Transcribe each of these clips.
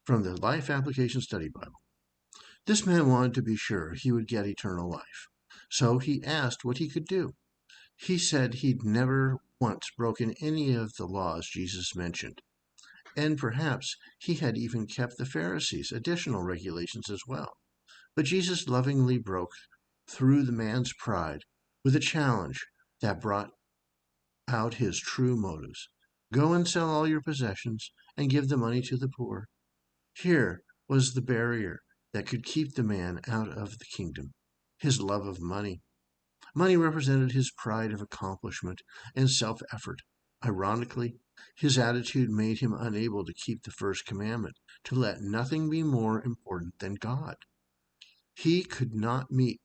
from the Life Application Study Bible. This man wanted to be sure he would get eternal life, so he asked what he could do. He said he'd never once broken any of the laws Jesus mentioned, and perhaps he had even kept the Pharisees' additional regulations as well. But Jesus lovingly broke through the man's pride with a challenge that brought out his true motives. Go and sell all your possessions and give the money to the poor. Here was the barrier that could keep the man out of the kingdom: his love of money. Money represented his pride of accomplishment and self-effort. Ironically, his attitude made him unable to keep the first commandment, to let nothing be more important than God. He could not meet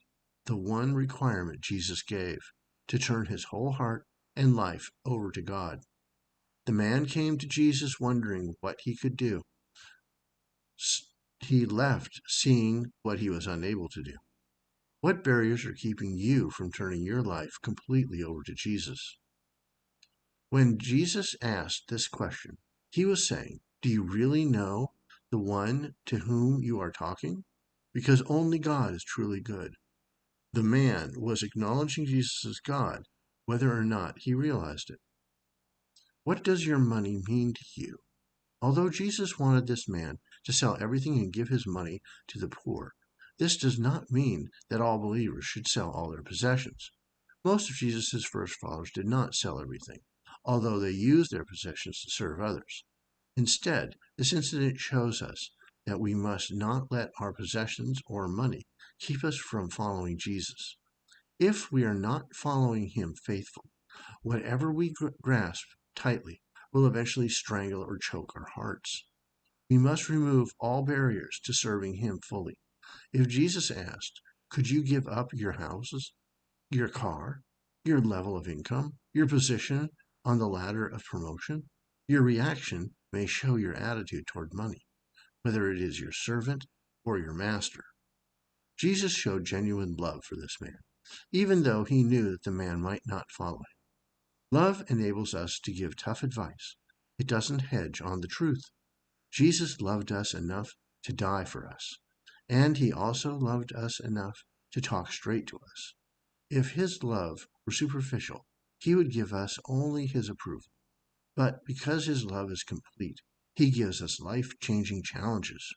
the one requirement Jesus gave, to turn his whole heart and life over to God. The man came to Jesus wondering what he could do. He left seeing what he was unable to do. What barriers are keeping you from turning your life completely over to Jesus? When Jesus asked this question, he was saying, do you really know the one to whom you are talking? Because only God is truly good. The man was acknowledging Jesus as God, whether or not he realized it. What does your money mean to you? Although Jesus wanted this man to sell everything and give his money to the poor, this does not mean that all believers should sell all their possessions. Most of Jesus' first followers did not sell everything, although they used their possessions to serve others. Instead, this incident shows us that we must not let our possessions or money keep us from following Jesus. If we are not following him faithfully, whatever we grasp tightly will eventually strangle or choke our hearts. We must remove all barriers to serving him fully. If Jesus asked, could you give up your houses, your car, your level of income, your position on the ladder of promotion? Your reaction may show your attitude toward money, whether it is your servant or your master. Jesus showed genuine love for this man, even though he knew that the man might not follow him. Love enables us to give tough advice. It doesn't hedge on the truth. Jesus loved us enough to die for us, and he also loved us enough to talk straight to us. If his love were superficial, he would give us only his approval. But because his love is complete, he gives us life-changing challenges.